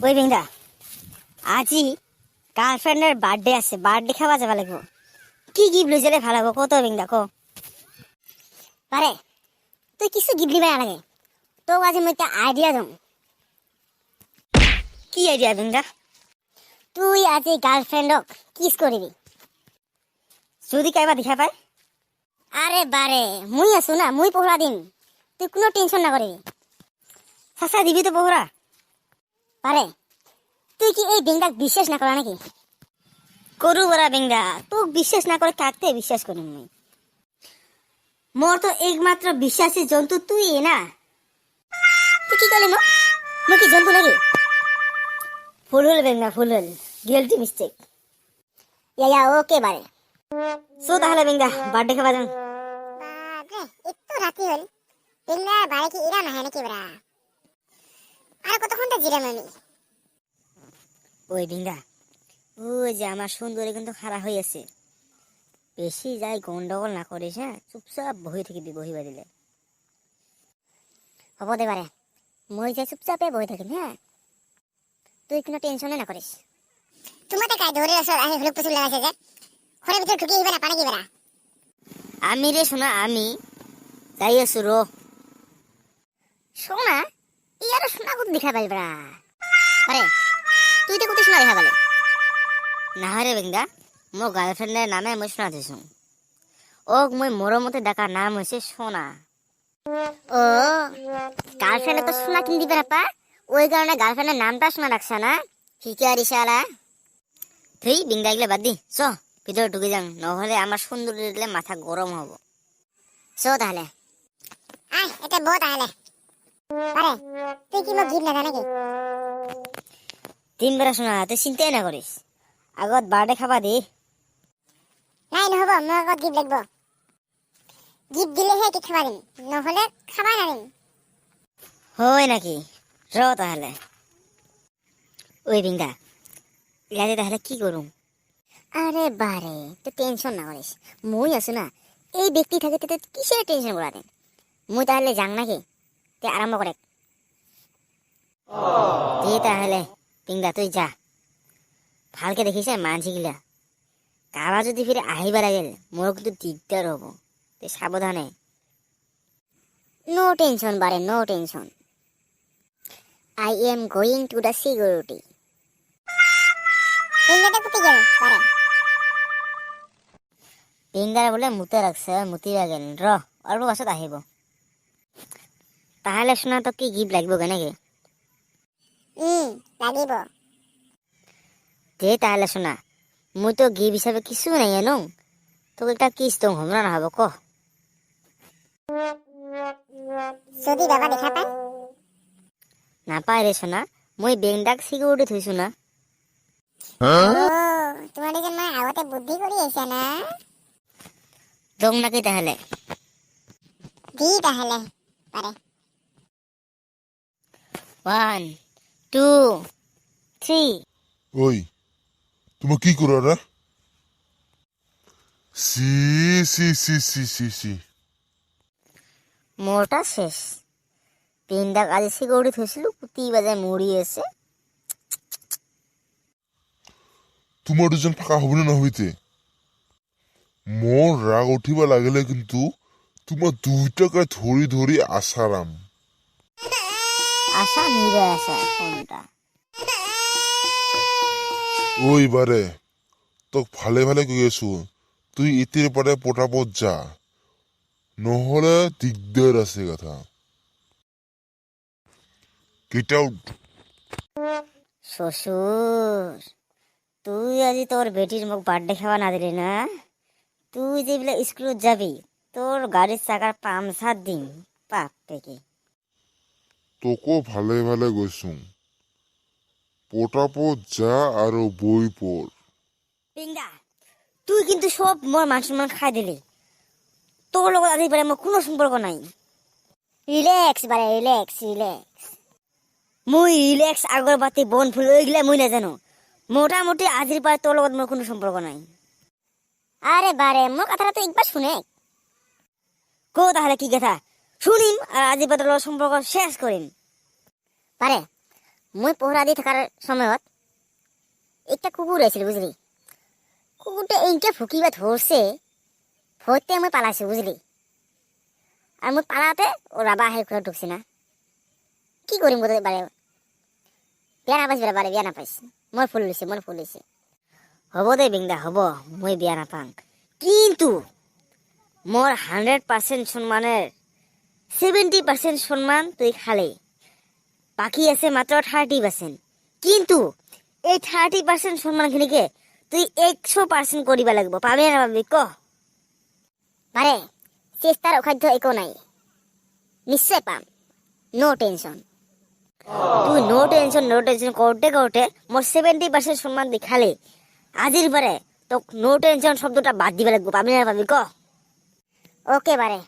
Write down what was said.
ওই বেংদা আজি গার্লফ্রেন্ডের বার্থডে আছে, বার্থডে খাওয়া যাবা লাগবো। কি গিফট লই যালে ভালো হবো কত বেংদা কো পারে? তুই কিছু গিফট দিবা লাগে, তো আজি মই একটা আইডিয়া দম। কি আইডিয়া বেংদা? তুই আজি গার্লফ্রেন্ডক কিস করবি যদি কাইবা দেখা পায়। আরে বারে মুই আছো না, মুই পহরা দিম, তুই কোনো টেনশন না করবি। সাসা দিবি তো পহরা পারে? তুই কি এই বেংদাক বিশ্বাস না করা নাকি? করু বড়া বেংদা, তোক বিশ্বাস না করে কাকতে বিশ্বাস করি মুই? মোর তো একমাত্র বিশ্বাসী জন্তু তুই না। তুই কি করলি? মই কি জন্তু নাকি? ফুল হল বেংদা, ফুল হল, গিল্টি মিস্টেক। ইয়া ওকে বারে। সো তাহলে বেংদা বার্থডে খাওয়া যান। বাপরে একটু রাতি হল, বেংদা বাড়ি কি ইরা না হয় নাকি বড়া? আর কতক্ষণটা জিরাম আমি? ওই বেংদা, ওই যে আমার সুন্দরী কিন্তু খারাপ হয়েছে, বেশি যাই গন্ডগোল না করিস, হ্যাঁ? চুপচাপ বহি থাকিবি, বহিবা দিলে হব দে বারে, মই যাই চুপচাপে বহি থাকিম, হ্যাঁ? তুই কোনো টেনশনে না করিস। তোমাতে কাই ধরে আসো আহে হলুক পুচুল লাগাইছে যে ঘরের ভিতর ঢুকে ইবা না পারে কি বড়া? আমি রে শোনা, আমি যাই আছো রো। সোনা ইয়ার সোনা কত দেখা পাইল বড়া? আরে তুই তো কত সোনা দেখা পালে? না রে বেংদা, মোর গার্লফ্রেন্ডের নামে মই শোনা দিছো। ওক মই মরমতে ডাকার নাম হয়েছে সোনা। ও গার্লফ্রেন্ড তো সোনা কিন দিবে আপা, ওই কারণে গার্লফ্রেন্ডের নামটা সোনা রাখছ না? হিকারি শালা। তুই বেংদা এগুলো বাদ দি, চ ভিতরে ঢুকে যান, নহলে আমার সুন্দরী দিলে মাথা গরম হব। চো তাহলে আয় এটা বউ তাহলে। আরে তুই কি মোক গিফট না নাকি? তিন বেলা শোনা, তুই চিন্তাই না করিস, আগত বার্থডে খাবা দি। নাই নহব, মোৰ আগত গিফট লাগব। গিফট দিলেহে কি খাবা দিম, নহলে খাবা না দিম। হয় নাকি? র তাহলে। ওই বেংদা ইয়াতে তাহলে কি করুম? আরে বারে তুই টেনশন না করিস, মই আছো না। এই ব্যক্তি থাকে তুই কিসের টেনশন করাতে? মই তাহলে যাং নাকি? তুই আরম্ভ করে। দে তাহলে বেংদা তুই যা, ভালকে দেখিস মানছি গিলা, কারা যদি ফিরে আহিবার গেল মোর কিন্তু দিগদার হব, তুই সাবধানে। নো টেনশন বারে, no tension. I am going to the security. বেঙ্গাটা কোথায় গেল বারে? বেংদারা বলে মুতে রাখছে, মুতিরা গেল। র অল্প বাসত আহিব। তাহলে শোনা, তো কি গিফট লাগবে কেনাকে? লাগিব। দে তাহলে শোনা, মুই তো গিফট হিসাবে কিছু নাই এনো, তোকে একটা কিস তো হমরা না হবো ক। যদি বাবা দেখা পায়? না পাই রে শোনা, মুই বেংদাক সিকিউরিটি থইছো না। ও তোমার যে মা আগতে বুদ্ধি করে এসে না। দং নাকি তাহলে? দি তাহলে পারে। 1 2 3। ওই তোমার কি করো রে? সি সি সি সি সি সি মোরটা শেষ। বেংদাক আজ সিকিউরিটি থইছিল, কুতি বাজায় মরিয়েছে। তোমার দুজন ফাঁকা হবে না হইতে। মোর রাগ উঠিবা লাগিলে কিন্তু তোমার 2 টাকা ধরি ধরি আসারাম। আশা নিরে আসা কোনটা? ওই বারে তোক ভালে ভালে কৈ আছো, তুই ইতির পরে পটাপট যা, নহলে দিগদার আছে কথা। Get out. শ্বশুর, তুই আজি তোর বেটির মুখ বার্থডে খাওয়া না দিলি না? তুই যে বলে স্কুল যাবি, তোর গাড়ির চাকার পামসার দিন পাপ থেকে। তোকো ভালে ভালে গৈছো, পটাপট যা আৰু বই পড়। পিঙ্গা, তুই কিন্তু সব মোর মান সম্মান খাই দিলি। তোর লগত আজি পারে মোর কোনো সম্পর্ক নাই। রিল্যাক্স বারে, রিল্যাক্স রিল্যাক্স। মুই রিল্যাক্স, আগরবাতি, বন ফুল ওইগুলা মুই না জানো। মোটামুটি আজির পারে তোর লগত মোর কোনো সম্পর্ক নাই। আরে বারে মোর কথাটা তো একবার শুনে। কো তাহলে কি কথা শুনিম, আর আজি পারে তোর লগত সম্পর্ক শেষ করিম। পারে মই পহৰা দি থকাৰ সময়ত একটা কুকুৰ আহিছিল বুঝলি। কুকুৰটা এনেকে ভুকিবা ধৰছে, ভয়তে মই পালাইছো বুঝলি। আৰু মই পালাতে ও ৰাবা আহি ঘৰত ঢুকছি না। কি কৰিম গোটেই বাৰে বেয়া নাপাইছ বাৰে বেয়া নাপাইছ। মই ফুল লৈছে। হ'ব দে বিংদা হ'ব, মই বেয়া নাপাং, কিন্তু মোৰ 100% সন্মানেৰ 70% সম্মান তুই খালে, বাকি আছে মাত্ৰ 30%। কিন্তু এই 30% সম্মানখিনিকে তুই 100% কৰিব লাগিব, পাবি না পাবি ক? বাৰে চেষ্টাৰ অসাধ্য একো নাই, নিশ্চয় পাম, নো টেনশন। তুই নো টেনশন করতে মোর 70% সম্মান দেখালে আজির পরে তোক নো টেনশন শব্দটা বাদ দিবা লাগবো, পাবি না পাবি ক? ওকে বাৰে